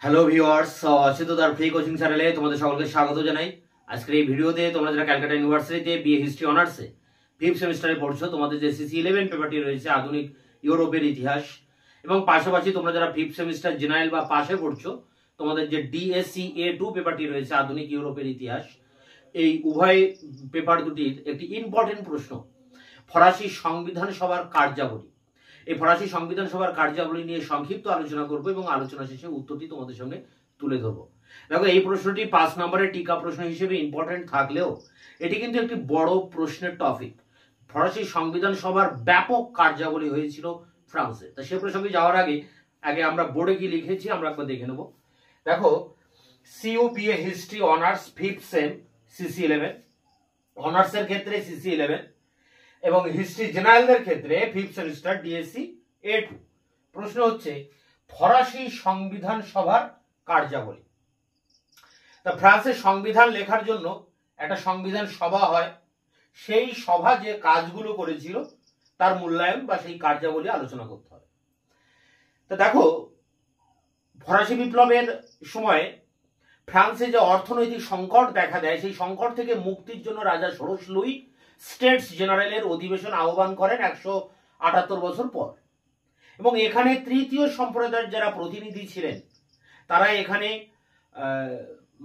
Hello viewers, চিত্তদার free coaching চ্যানেলে তোমাদের সকলকে স্বাগত জানাই। আজকের এই ভিডিওতে তোমরা যারা ক্যালকাটা ইউনিভার্সিটিতে বিএ হিস্ট্রি অনার্সে 5th সেমিস্টারে পড়ছো, তোমাদের যে CC11 পেপারটি রয়েছে আধুনিক ইউরোপের ইতিহাস, এবং পাশাপাশি তোমরা যারা 5th সেমিস্টার জেনারেল বা পাশে পড়ছো, তোমাদের যে DSC A2 পেপারটি রয়েছে আধুনিক ইউরোপের ইতিহাস, এই উভয় পেপার দুটির একটি ইম্পর্টেন্ট প্রশ্ন ফরাসি সংবিধান সভার কার্যাবলী। এই ফরাসি সংবিধান সভার কার্যাবলী নিয়ে সংক্ষিপ্ত আলোচনা করব এবং আলোচনা শেষে উত্তরটি তোমাদের সামনে তুলে ধরবো। দেখো, এই প্রশ্নটি 5 নম্বরের টিকা প্রশ্ন হিসেবে ইম্পর্টেন্ট থাকলেও এটি কিন্তু একটি বড় প্রশ্নের টপিক। ফরাসি সংবিধান সভার ব্যাপক কার্যাবলী হয়েছিল ফ্রান্সে। তা সে প্রসঙ্গে যাওয়ার আগে আমরা বোর্ডে কি লিখেছি আমরা একবার দেখে নেব। দেখো, CUBA history honours 5th same CC11, অনার্সের ক্ষেত্রে CC11 এবং হিস্ট্রি জেনারেলদের ক্ষেত্রে 5th সেমিস্টার DSC A2। প্রশ্ন হচ্ছে ফরাসি সংবিধান সভার কার্যাবলী। তা ফ্রান্সের সংবিধান লেখার জন্য একটা সংবিধান সভা হয়, সেই সভা যে কাজগুলো করেছিল তার মূল্যায়ন বা সেই কার্যাবলী আলোচনা করতে হবে। তা দেখো, ফরাসি বিপ্লবের সময় ফ্রান্সে যে অর্থনৈতিক সংকট দেখা দেয়, সেই সংকট থেকে মুক্তির জন্য রাজা ষোড়শ লুই স্টেটস জেনারেলের অধিবেশন আহ্বান করেন 178 বছর পর, এবং এখানে তৃতীয় সম্প্রদায়ের যারা প্রতিনিধি ছিলেন তারা এখানে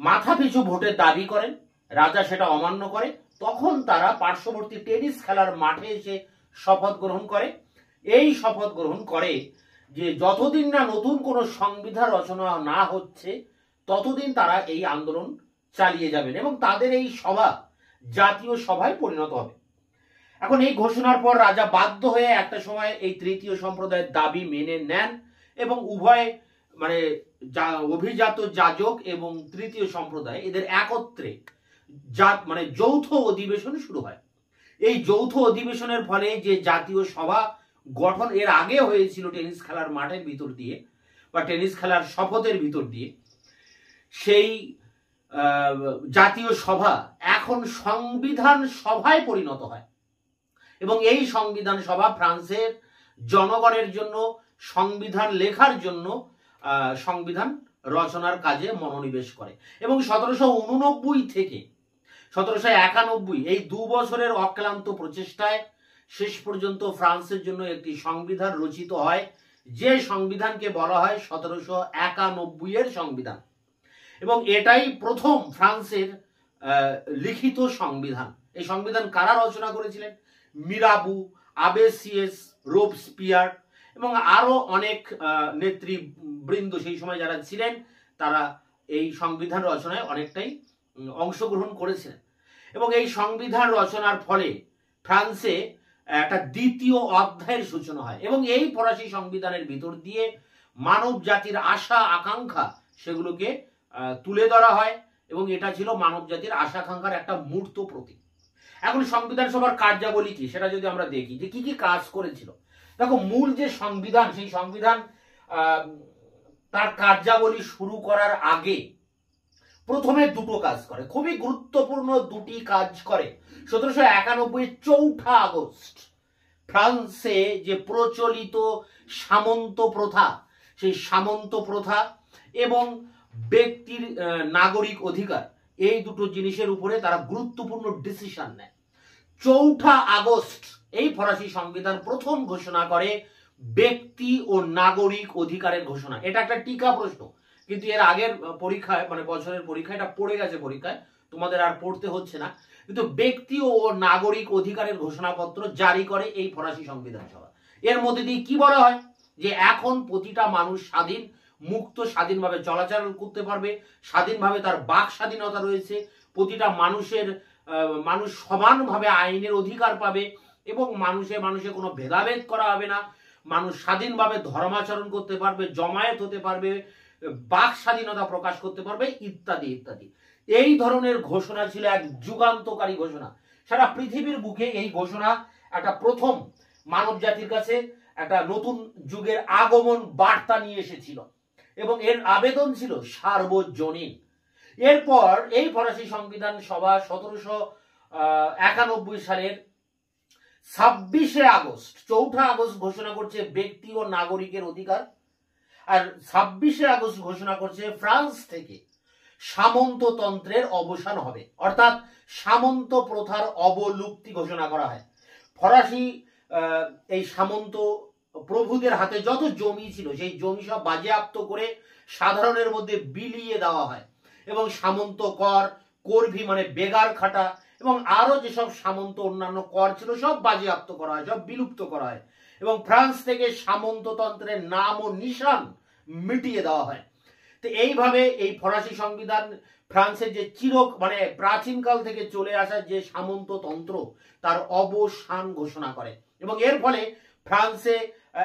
মাথাপিছু ভোটের দাবি করেন। রাজা সেটা অমান্য করে, তখন তারা পার্শ্ববর্তী টেনিস খেলার মাঠে এসে শপথ গ্রহণ করে। এই শপথ গ্রহণ করে যে যতদিন না নতুন কোনো সংবিধান রচনা না হচ্ছে ততদিন তারা এই আন্দোলন চালিয়ে যাবেন, এবং তাদের এই সভা জাতীয় সভায় পরিণত হবে। এখন এই ঘোষণার পর রাজা বাধ্য হয়ে একটা সময় এই তৃতীয় সম্প্রদায়ের দাবি মেনে নেন, এবং উভয় মানে অভিজাত যাজক এবং তৃতীয় সম্প্রদায় এদের একত্রে মানে যৌথ অধিবেশন শুরু হয়। এই যৌথ অধিবেশনের ফলে যে জাতীয় সভা গঠন এর আগে হয়েছিল টেনিস খেলার মাঠের ভিতর দিয়ে বা টেনিস খেলার শপথের ভিতর দিয়ে, সেই জাতীয় সভা এখন সংবিধান সভায় পরিণত হয়, এবং এই সংবিধান সভা ফ্রান্সের জনগণের জন্য সংবিধান লেখার জন্য সংবিধান রচনার কাজে মনোনিবেশ করে। এবং 1789 থেকে 1791 এই 2 বছরের অক্লান্ত প্রচেষ্টায় শেষ পর্যন্ত ফ্রান্সের জন্য একটি সংবিধান রচিত হয়, যে সংবিধানকে বলা হয় 1791 এর সংবিধান, এবং এটাই প্রথম ফ্রান্সের লিখিত সংবিধান। এই সংবিধান কারা রচনা করেছিলেন? মিরাবু, আবেসিয়েস, রোবস্পিয়ার এবং আরো অনেক নেতৃবৃন্দ সেই সময় যারা ছিলেন তারা এই সংবিধান রচনায় অনেকটাই অংশগ্রহণ করেছিলেন। এবং এই সংবিধান রচনার ফলে ফ্রান্সে একটা দ্বিতীয় অধ্যায়ের সূচনা হয়, এবং এই ফরাসি সংবিধানের ভিতর দিয়ে মানব জাতির আশা আকাঙ্ক্ষা সেগুলোকে তুলে ধরা হয়, এবং এটা ছিল মানব জাতির আশা আকাঙ্ক্ষার একটা মূর্ত প্রতীক। এখন সংবিধান সভার কার্যাবলী কি সেটা যদি আমরা দেখি যে কি কি কাজ করেছিল। দেখো, মূল যে সংবিধান, সেই সংবিধান তার কার্যাবলী শুরু করার আগে প্রথমে দুটো কাজ করে, খুবই গুরুত্বপূর্ণ দুটি কাজ করে। 1791 4 আগস্ট ফ্রান্সে যে প্রচলিত সামন্ত প্রথা, সেই সামন্ত প্রথা এবং ব্যক্তির নাগরিক অধিকার, এই দুটো জিনিসের উপরে তারা গুরুত্বপূর্ণ ডিসিশন নেয়। 4 আগস্ট এই ফরাসি সংবিধান প্রথম ঘোষণা করে ব্যক্তি ও নাগরিক অধিকারের ঘোষণা। এটা একটা টিকা প্রশ্ন, কিন্তু এর আগের পরীক্ষায় মানে বছরের পরীক্ষায় এটা পড়ে গেছে, পরীক্ষায় তোমাদের আর পড়তে হচ্ছে না। কিন্তু ব্যক্তি ও নাগরিক অধিকারের ঘোষণাপত্র জারি করে এই ফরাসি সংবিধান সভা। এর মধ্যে দিয়ে কি বলা হয় যে এখন প্রতিটা মানুষ স্বাধীন, মুক্ত, স্বাধীনভাবে চলাচল করতে পারবে, স্বাধীনভাবে তার বাক স্বাধীনতা রয়েছে, প্রতিটা মানুষ সমানভাবে আইনের অধিকার পাবে, এবং মানুষে কোনো ভেদাভেদ করা হবে না, মানুষ স্বাধীনভাবে ধর্মাচরণ করতে পারবে, জমায়েত হতে পারবে, বাক স্বাধীনতা প্রকাশ করতে পারবে, ইত্যাদি ইত্যাদি। এই ধরনের ঘোষণা ছিল এক যুগান্তকারী ঘোষণা। সারা পৃথিবীর বুকে এই ঘোষণা একটা প্রথম মানব জাতির কাছে একটা নতুন যুগের আগমন বার্তা নিয়ে এসেছিল, এবং এর আবেদন ছিল সার্বজনীন। এরপর এই ফরাসি সংবিধান সভা 1791 সালের 26 আগস্ট 4 আগস্ট ঘোষণা করছে ব্যক্তি ও নাগরিকের অধিকার, আর 26শে আগস্ট ঘোষণা করছে ফ্রান্স থেকে সামন্ততন্ত্রের অবসান হবে, অর্থাৎ সামন্ত প্রথার অবলুপ্তি ঘোষণা করা হয়। ফরাসি এই সামন্ত প্রভুদের হাতে যত জমি ছিল সেই জমি সব বাজেয়াপ্ত করে সাধারণের মধ্যে বিলিয়ে দেওয়া হয় এবং সামন্ত কর, করভি মানে বেগার খাটা এবং আরো যেসব সামন্ত অন্যান্য কর ছিল সব বাজেয়াপ্ত করা হয়, সব বিলুপ্ত করা হয় এবং ফ্রান্স থেকে সামন্ততন্ত্রের নাম ও নিশান মিটিয়ে দেওয়া হয়। তো এইভাবে এই ফরাসি সংবিধান ফ্রান্সের যে মানে প্রাচীনকাল থেকে চলে আসা যে সামন্ততন্ত্র তার অবসান ঘোষণা করে এবং এর ফলে ফ্রান্সে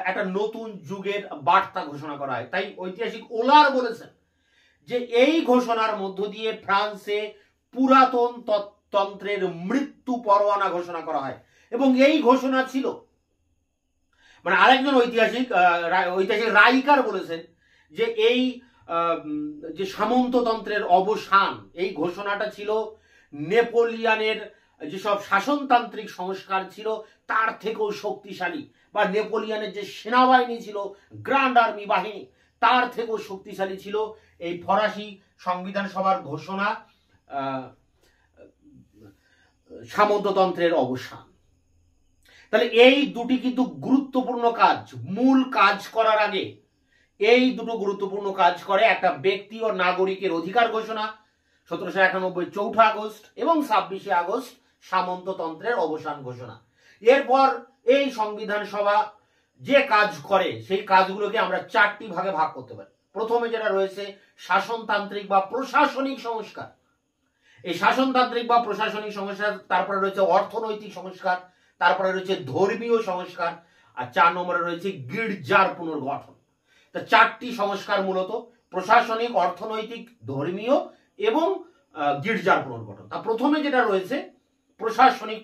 একটা নতুন যুগের বার্তা ঘোষণা করা হয়। তাই ঐতিহাসিক ওলার বলেছেন যে এই ঘোষণার মধ্য দিয়ে ফ্রান্সে পুরাতন তন্ত্রের মৃত্যু পরোয়ানা ঘোষণা করা হয় এবং এই ঘোষণা ছিল, মানে আরেকজন ঐতিহাসিক রাইকার বলেছেন যে এই যে সামন্ততন্ত্রের অবসান এই ঘোষণাটা ছিল নেপোলিয়নের যেসব শাসনতান্ত্রিক সংস্কার ছিল তার থেকেও শক্তিশালী, বা নেপোলিয়নের যে সেনাবাহিনী ছিল গ্র্যান্ড আর্মি বাহিনী তার থেকেও শক্তিশালী ছিল এই ফরাসি সংবিধান সভার ঘোষণা সামন্ততন্ত্রের অবসান। তাহলে এই দুটি কিন্তু গুরুত্বপূর্ণ কাজ। মূল কাজ করার আগে এই দুটো গুরুত্বপূর্ণ কাজ করে একটা ব্যক্তি ও নাগরিকের অধিকার ঘোষণা 1791 4 আগস্ট এবং 26শে আগস্ট সামন্ততন্ত্রের অবসান ঘোষণা। এরপর এই সংবিধান সভা যে কাজ করে সেই কাজগুলোকে আমরা 4টি ভাগে ভাগ করতে পারি। প্রথমে যেটা রয়েছে শাসনতান্ত্রিক বা প্রশাসনিক সংস্কার, এই শাসনতান্ত্রিক বা প্রশাসনিক সংস্কার, তারপরে রয়েছে অর্থনৈতিক সংস্কার, তারপরে রয়েছে ধর্মীয় সংস্কার, আর 4 নম্বরে রয়েছে গির্জার পুনর্গঠন। তা 4টি সংস্কার মূলত প্রশাসনিক, অর্থনৈতিক, ধর্মীয় এবং গির্জার পুনর্গঠন। তা প্রথমে যেটা রয়েছে প্রশাসনিক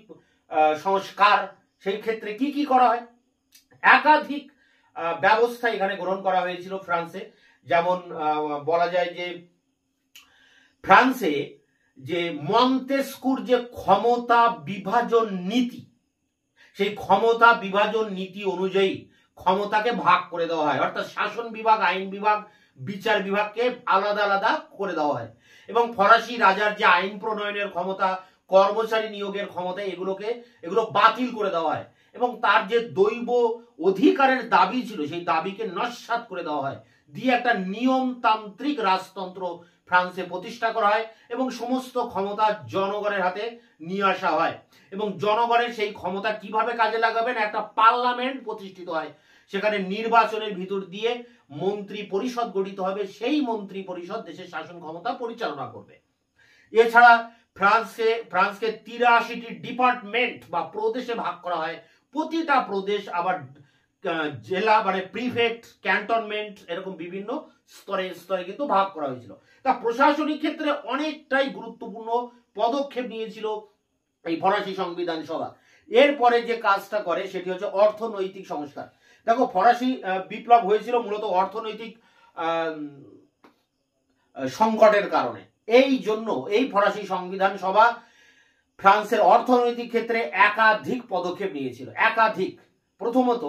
সংস্কার, সেই ক্ষেত্রে কি কি করা হয়? একাধিক ব্যবস্থা এখানে গ্রহণ করা হয়েছিল ফ্রান্সে। যেমন বলা যায় যে ফ্রান্সে যে মন্তেস্কুর যে ক্ষমতা বিভাজন নীতি, সেই ক্ষমতা বিভাজন নীতি অনুযায়ী ক্ষমতাকে ভাগ করে দেওয়া হয়, অর্থাৎ শাসন বিভাগ, আইন বিভাগ, বিচার বিভাগকে আলাদা আলাদা করে দেওয়া হয় এবং ফরাসি রাজার যে আইন প্রণয়নের ক্ষমতা, কর্মচারী নিয়োগের ক্ষমতা, এগুলো বাতিল করে দেওয়া হয় এবং তার যে দৈব অধিকারের দাবি ছিল সেই দাবিকে নস্যাৎ করে দেওয়া হয়, দিয়ে একটা নিয়মতান্ত্রিক রাজতন্ত্র ফ্রান্সে প্রতিষ্ঠা করা হয় এবং সমস্ত ক্ষমতা জনগণের হাতে নিয়ে আসা হয় এবং জনগণের সেই ক্ষমতা কিভাবে কাজে লাগাবেন, একটা পার্লামেন্ট প্রতিষ্ঠিত হয়, সেখানে নির্বাচনের ভিতর দিয়ে মন্ত্রী পরিষদ গঠিত হবে, সেই মন্ত্রী পরিষদ দেশের শাসন ক্ষমতা পরিচালনা করবে। এছাড়া ফ্রান্সকে 83টি ডিপার্টমেন্ট বা প্রদেশে ভাগ করা হয়, প্রতিটা প্রদেশ আবার জেলা মানে প্রিফেক্ট, ক্যান্টনমেন্ট এরকম বিভিন্ন স্তরে স্তরে কিন্তু ভাগ করা হয়েছিল। তা প্রশাসনিক ক্ষেত্রে অনেকটাই গুরুত্বপূর্ণ পদক্ষেপ নিয়েছিল এই ফরাসি সংবিধান সভা। এরপরে যে কাজটা করে সেটি হচ্ছে অর্থনৈতিক সংস্কার। দেখো ফরাসি বিপ্লব হয়েছিল মূলত অর্থনৈতিক সংকটের কারণে। এই জন্য এই ফরাসি সংবিধান সভা ফ্রান্সের অর্থনৈতিক ক্ষেত্রে একাধিক পদক্ষেপ নিয়েছিল, একাধিক। প্রথমত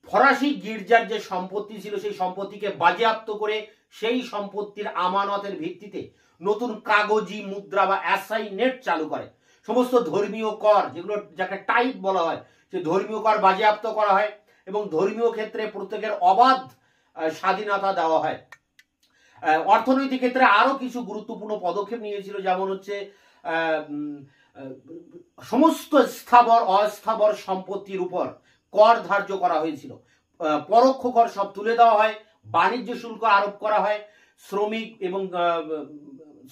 ফরাসি গির্জার যে সম্পত্তি ছিল সেই সম্পত্তিকে বাজেয়াপ্ত করে সেই সম্পত্তির আমানতের ভিত্তিতে নতুন কাগজি মুদ্রা বা অ্যাসাইনেট চালু করে। সমস্ত ধর্মীয় কর, যেগুলো যাকে টাইপ বলা হয়, সেই ধর্মীয় কর বাজেয়াপ্ত করা হয় এবং ধর্মীয় ক্ষেত্রে প্রত্যেকের অবাধ স্বাধীনতা দেওয়া হয়। অর্থনৈতিক ক্ষেত্রে আরো কিছু গুরুত্বপূর্ণ পদক্ষেপ নিয়েছিল, যেমন হচ্ছে সমস্ত স্থাবর অস্থাবর সম্পত্তির উপর কর ধার্য করা হয়েছিল, পরোক্ষ কর সব তুলে দেওয়া হয়, বাণিজ্য শুল্ক আরোপ করা হয়, শ্রমিক এবং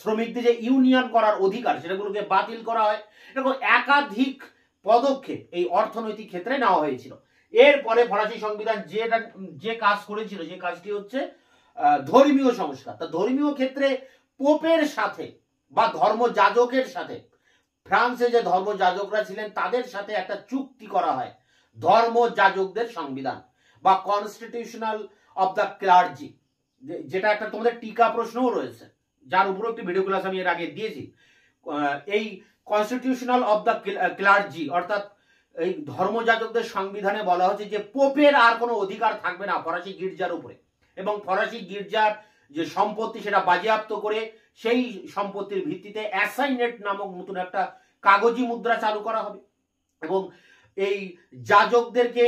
শ্রমিকদের যে ইউনিয়ন করার অধিকার সেটাগুলোকে বাতিল করা হয়। এরকম একাধিক পদক্ষেপ এই অর্থনৈতিক ক্ষেত্রে নেওয়া হয়েছিল। এরপরে ফরাসি সংবিধান যে কাজ করেছিল সেই কাজটি হচ্ছে ধর্মীয় সংস্কার। তা ধর্মীয় ক্ষেত্রে পোপের সাথে বা ধর্মযাজকের সাথে, ফ্রান্সে যে ধর্মযাজকরা ছিলেন তাদের সাথে একটা চুক্তি করা হয়, ধর্মযাজকদের সংবিধান বা কনস্টিটিউশনাল অফ দ্য ক্লার্জি, যেটা একটা তোমাদের টিকা প্রশ্নও রয়েছে, যার উপর একটি ভিডিও ক্লাস আমি এর আগে দিয়েছি। এই কনস্টিটিউশনাল অফ দ্য ক্লার্জি অর্থাৎ এই ধর্মযাজকদের সংবিধানে বলা হচ্ছে যে পোপের আর কোনো অধিকার থাকবে না ফরাসি গির্জার উপরে এবং ফরাসি গির্জার যে সম্পত্তি সেটা বাজেয়াপ্ত করে সেই সম্পত্তির ভিত্তিতে অ্যাসাইনেট নামক নতুন একটা কাগজি মুদ্রা চালু করা হবে এবং এই যাজকদেরকে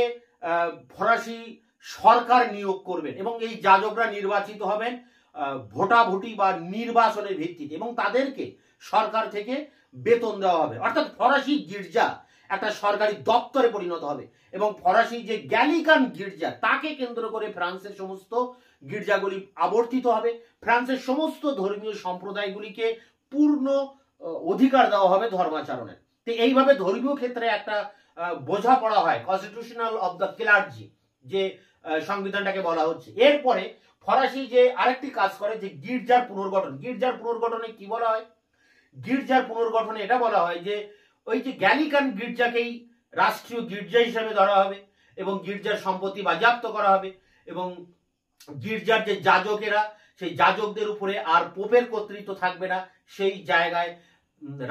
ফরাসি সরকার নিয়োগ করবেন এবং এই যাজকরা নির্বাচিত হবেন ভোটাভুটি বা নির্বাচনের ভিত্তিতে এবং তাদেরকে সরকার থেকে বেতন দেওয়া হবে। অর্থাৎ ফরাসি গির্জা একটা সরকারি দপ্তরে পরিণত হবে এবং ফরাসি যে গ্যালিকান গির্জা তাকে কেন্দ্র করে ফ্রান্সের সমস্ত গির্জাগুলি আবর্তিত হবে। ফ্রান্সের সমস্ত ধর্মীয় সম্প্রদায়গুলিকে পূর্ণ অধিকার দেওয়া হবে ধর্মাচরণের। তো এইভাবে ধর্মীয় ক্ষেত্রে একটা বোঝাপড়া হয়, কনস্টিটিউশনাল অফ দ্য ক্লার্জি যে সংবিধানটাকে বলা হচ্ছে। এরপরে ফরাসি যে আরেকটি কাজ করে যে গির্জার পুনর্গঠন। গির্জার পুনর্গঠনে কি বলা হয়? গির্জার পুনর্গঠনে এটা বলা হয় যে ওই যে গ্যালিকান গির্জাকেই রাষ্ট্রীয় গির্জা হিসেবে ধরা হবে এবং গির্জার সম্পত্তি বাজেয়াপ্ত করা হবে এবং গির্জার যে যাজকেরা সেই যাজকদের উপরে আর পোপের কর্তৃত্ব থাকবে না, সেই জায়গায়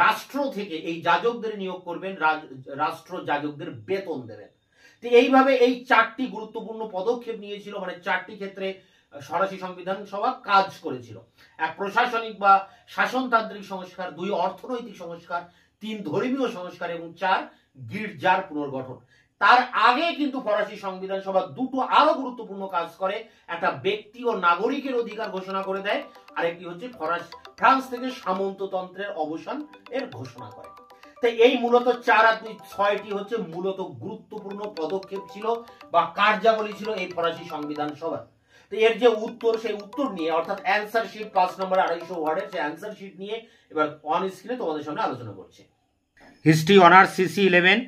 রাষ্ট্র থেকে এই যাজকদের নিয়োগ করবেন, রাষ্ট্র যাজকদের বেতন দেবেন। তো এইভাবে এই চারটি গুরুত্বপূর্ণ পদক্ষেপ নিয়েছিল, মানে চারটি ক্ষেত্রে ফরাসি সংবিধান সভা কাজ করেছিল। এক প্রশাসনিক বা শাসনতান্ত্রিক সংস্কার, দুই অর্থনৈতিক সংস্কার, তিন ধর্মীয় সংস্কার এবং চার গির্জার পুনর্গঠন। তার আগে কিন্তু ফরাসি সংবিধান সভা দুটো আরো গুরুত্বপূর্ণ কাজ করে। একটা ব্যক্তি ও নাগরিকের অধিকার ঘোষণা করে দেয়, আরেকটি হচ্ছে ফ্রান্স থেকে সামন্ততন্ত্রের অবসান এর ঘোষণা করে। তাই এই মূলত 4 আর 2 6টি হচ্ছে মূলত গুরুত্বপূর্ণ পদক্ষেপ ছিল বা কার্যাবলী ছিল এই ফরাসি সংবিধান সভা। তো এর যে উত্তর, সেই উত্তর নিয়ে অর্থাৎ অ্যান্সার শিট 5 নম্বর 250 ওয়ার্ডের সেই অ্যান্সার শিট নিয়ে এবার অন স্ক্রিনে তোমাদের সামনে আলোচনা করছি। History honours CC 11,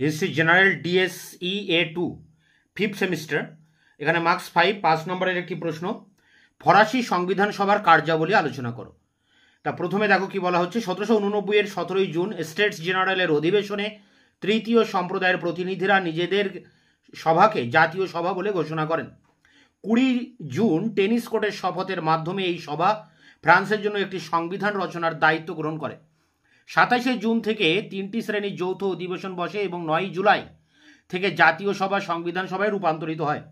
history general DSE A2 5th semester. এখানে মার্কস 5 নম্বরের একটি প্রশ্ন, ফরাসি সংবিধান সভার কার্যাবলী আলোচনা করো। তা প্রথমে দেখো কি বলা হচ্ছে। 1789 এর 17 জুন স্টেটস জেনারেলের অধিবেশনে তৃতীয় সম্প্রদায়ের প্রতিনিধিরা নিজেদের সভাকে জাতীয় সভা বলে ঘোষণা করেন। 20 জুন টেনিস কোর্টের শপথের মাধ্যমে এই সভা ফ্রান্সের জন্য একটি সংবিধান রচনার দায়িত্ব গ্রহণ করে। 27 জুন থেকে 3টি শ্রেণীর যৌথ অধিবেশন বসে এবং 9 জুলাই থেকে জাতীয় সভা সংবিধান সভায় রূপান্তরিত হয়।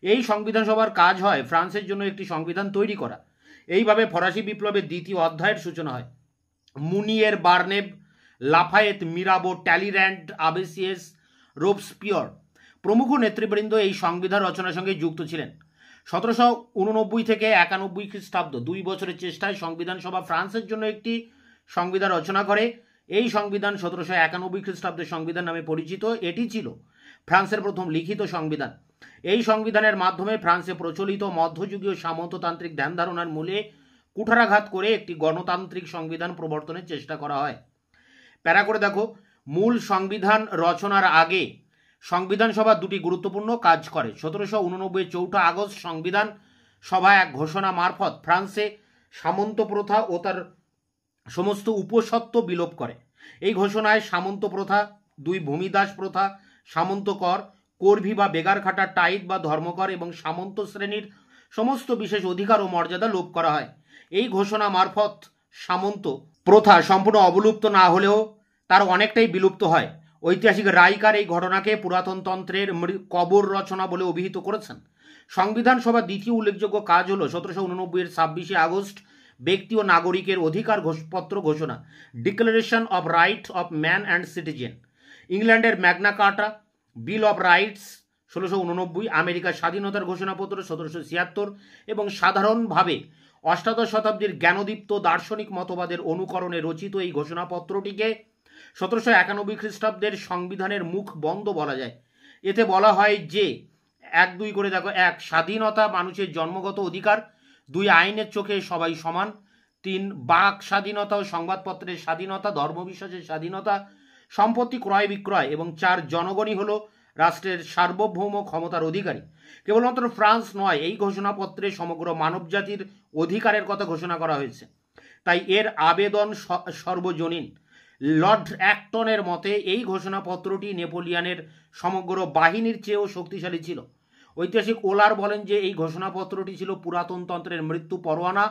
এই সংবিধান সভার কাজ হয় ফ্রান্সের জন্য একটি সংবিধান তৈরি করা। এইভাবে ফরাসি বিপ্লবের দ্বিতীয় অধ্যায়ের সূচনা হয়। মুনিয়ের, বার্নেভ, লাফায়েত, মিরাবো, ট্যালির্যান্ড, আবেসিয়েস, রোবস্পিয়র প্রমুখ নেতৃবৃন্দ এই সংবিধান রচনার সঙ্গে যুক্ত ছিলেন। 1789 থেকে 91 খ্রিস্টাব্দ 2 বছরের চেষ্টায় সংবিধান সভা ফ্রান্সের জন্য একটি সংবিধান রচনা করে। এই সংবিধান 1791 খ্রিস্টাব্দের সংবিধান নামে পরিচিত। এটি ছিল ফ্রান্সের প্রথম লিখিত সংবিধান। এই সংবিধানের মাধ্যমে ফ্রান্সে প্রচলিত মধ্যযুগীয় সামন্ততান্ত্রিক ধ্যান ধারণার মূলে কুঠারাঘাত করে একটি গণতান্ত্রিক সংবিধান প্রবর্তনের চেষ্টা করা হয়। প্যারা করে দেখো, মূল সংবিধান রচনার আগে সংবিধান সভা দুটি গুরুত্বপূর্ণ কাজ করে। 1789 4 আগস্ট সংবিধান সভা এক ঘোষণা মারফত ফ্রান্সে সামন্ত প্রথা ও তার সমস্ত উপসত্ত্ব বিলোপ করে। এই ঘোষণায় সামন্ত প্রথা, 2 ভূমিদাস প্রথা, সামন্ত কর, কর্ভি বা বেগার খাটা টাইট বা ধর্মকর এবং সামন্ত শ্রেণীর সমস্ত বিশেষ অধিকার ও মর্যাদা লোপ করা হয়। এই ঘোষণা মারফত সামন্ত প্রথা সম্পূর্ণ অবলুপ্ত না হলেও তার অনেকটাই বিলুপ্ত হয়। ঐতিহাসিক রাইকার এই ঘটনাকে পুরাতনতন্ত্রের কবর রচনা বলে অভিহিত করেছেন। সংবিধান সভার দ্বিতীয় উল্লেখযোগ্য কাজ হল 1789 এর 26 আগস্ট ব্যক্তি ও নাগরিকের অধিকার পত্র ঘোষণা, declaration of right of man and citizen. ইংল্যান্ডের Magna Carta, bill of rights 1689, আমেরিকার স্বাধীনতার ঘোষণাপত্র 1776 এবং সাধারণভাবে 18 শতাব্দীর জ্ঞানোদীপ্ত দার্শনিক মতবাদের অনুকরণে রচিত এই ঘোষণাপত্রটিকে 1791 খ্রিস্টাব্দের সংবিধানের মুখ বন্ধ বলা যায়। এতে বলা হয় যে 1-2 করে দেখো, 1 স্বাধীনতা মানুষের জন্মগত অধিকার, 2 আইনের চোখে সবাই সমান, 3 বাক স্বাধীনতা ও সংবাদপত্রের স্বাধীনতা, ধর্মবিশ্বাসের স্বাধীনতা, সম্পত্তি ক্রয় বিক্রয় এবং 4 জনগণই হলো রাষ্ট্রের সার্বভৌম ক্ষমতার অধিকারী। কেবলমাত্র ফ্রান্স নয়, এই ঘোষণাপত্রে সমগ্র মানবজাতির অধিকারের কথা ঘোষণা করা হয়েছে। তাই এর আবেদন সর্বজনীন। লর্ড অ্যাক্টনের মতে এই ঘোষণাপত্রটি নেপোলিয়নের সমগ্র বাহিনীর চেয়েও শক্তিশালী ছিল। ঐতিহাসিক ওলার বলেন যে এই ঘোষণাপত্রটি ছিল পুরাতনতন্ত্রের মৃত্যু পরোয়ানা।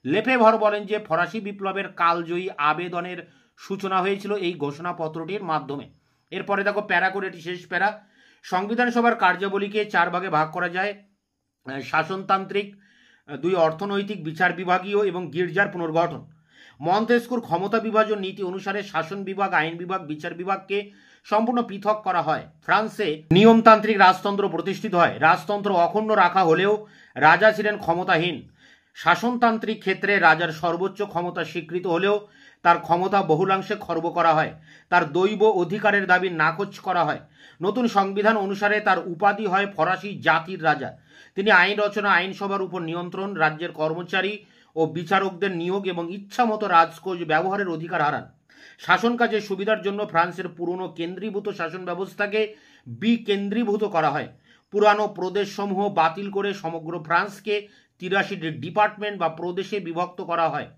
লেফেভর বলেন যে ফরাসি বিপ্লবের কালজয়ী আবেদনের সূচনা হয়েছিল এই ঘোষণাপত্রটির মাধ্যমে। এরপরে দেখো প্যারা করে, এটি শেষ প্যারা। সংবিধান সভার কার্যাবলীকে 4 ভাগে ভাগ করা যায়। শাসনতান্ত্রিক, 2 অর্থনৈতিক, বিচার বিভাগীয় এবং গির্জার পুনর্গঠন। মন্তেস্কুর ক্ষমতা বিভাজন নীতি অনুসারে শাসন বিভাগ, আইন বিভাগ, বিচার বিভাগকে সম্পূর্ণ পৃথক করা হয়। ফ্রান্সে নিয়মতান্ত্রিক রাজতন্ত্র প্রতিষ্ঠিত হয়। রাজতন্ত্র অখণ্ড রাখা হলেও রাজা ছিলেন ক্ষমতাহীন। শাসনতান্ত্রিক ক্ষেত্রে রাজার সর্বোচ্চ ক্ষমতা স্বীকৃত হলেও তার ক্ষমতা বহুলাংশে খর্ব করা হয়। তার দৈব অধিকারের দাবি নাকচ করা হয়। নতুন সংবিধান অনুসারে তার উপাধি হয় ফরাসি জাতির রাজা। তিনি আইন রচনা, আইনসভার উপর নিয়ন্ত্রণ, রাজ্যের কর্মচারী ও বিচারকদের নিয়োগ এবং ইচ্ছামতো রাজকোষ ব্যবহারের অধিকার হারান। শাসন কাজের সুবিধার জন্য ফ্রান্সের পুরনো কেন্দ্রীভূত শাসন ব্যবস্থাকে বিকেন্দ্রীভূত করা হয়। পুরানো প্রদেশসমূহ বাতিল করে সমগ্র ফ্রান্সকে 83টি ডিপার্টমেন্ট বা প্রদেশে বিভক্ত করা হয়।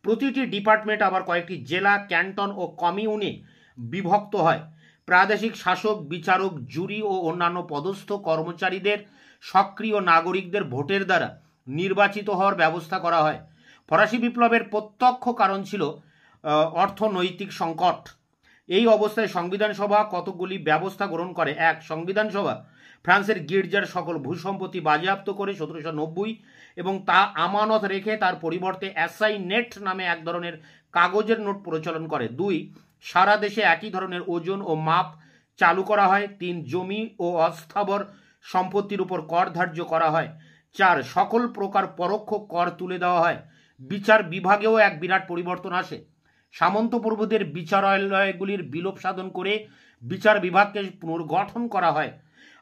প্রতিটি ডিপার্টমেন্ট আবার কয়েকটি জেলা, ক্যান্টন ও কমিউনে বিভক্ত হয়। প্রাদেশিক শাসক, বিচারক, জুরি ও অন্যান্য পদস্থ কর্মচারীদের সক্রিয় নাগরিকদের ভোটের দ্বারা নির্বাচিত হওয়ার ব্যবস্থা করা হয়। ফরাসি বিপ্লবের প্রত্যক্ষ কারণ ছিল অর্থনৈতিক সংকট। এই অবস্থায় সংবিধান সভা কতগুলি ব্যবস্থা গ্রহণ করে। 1. সংবিধান সভা ফ্রান্সের গির্জার সকল ভূসম্পত্তি বাজেয়াপ্ত করে 1790 এবং তা আমানত রেখে তার পরিবর্তে অ্যাসাইনেট নামে এক ধরনের কাগজের নোট প্রচলন করে। 2. সারা দেশে একই ধরনের ওজন ও মাপ চালু করা হয়। 3. জমি ও অস্থাবর সম্পত্তির উপর কর ধার্য করা হয়। 4. সকল প্রকার পরোক্ষ কর তুলে দেওয়া হয়। বিচার বিভাগেও এক বিরাট পরিবর্তন আসে। সামন্ত প্রভুদের বিচারালয়গুলির বিলোপ সাধন করে বিচার বিভাগকে পুনর্গঠন করা হয়।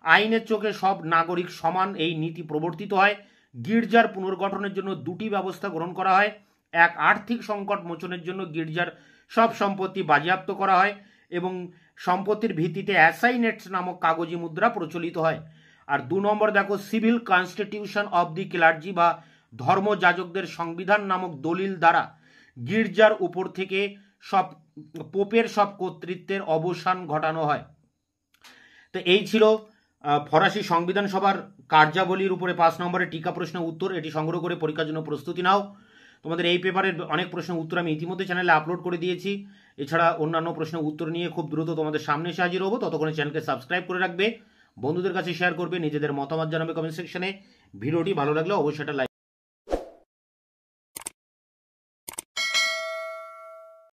আইনের চোখে সব নাগরিক সমান, এই নীতি প্রবর্তিত হয়। গির্জার পুনর্গঠনের জন্য 2টি ব্যবস্থা গ্রহণ করা হয়। 1. আর্থিক সংকট মোচনের জন্য গির্জার সব সম্পত্তি বাজেয়াপ্ত করা হয় এবং সম্পত্তির ভিত্তিতে অ্যাসাইনেটস নামক কাগজি মুদ্রা প্রচলিত হয়। আর 2 নম্বর দেখো, civil constitution of the clergy বা ধর্মযাজকদের সংবিধান নামক দলিল দ্বারা গির্জার উপর থেকে পোপের সব কর্তৃত্বের অবসান ঘটানো হয়। তো এই ছিল ফরাসি সংবিধান সভার কার্যাবলীর উপরে 5 নম্বরের টিকা প্রশ্নের উত্তর। এটি সংগ্রহ করে পরীক্ষার জন্য প্রস্তুতি নাও। তোমাদের এই পেপারের অনেক প্রশ্নের উত্তর আমি ইতিমধ্যে চ্যানেলে আপলোড করে দিয়েছি। এছাড়া অন্যান্য প্রশ্নের উত্তর নিয়ে খুব দ্রুত তোমাদের সামনে এসে হাজির হবো। ততক্ষণে চ্যানেলকে সাবস্ক্রাইব করে রাখবে, বন্ধুদের কাছে শেয়ার করবে, নিজেদের মতামত জানাবে কমেন্ট সেকশনে। ভিডিওটি ভালো লাগলে অবশ্যই একটা লাইক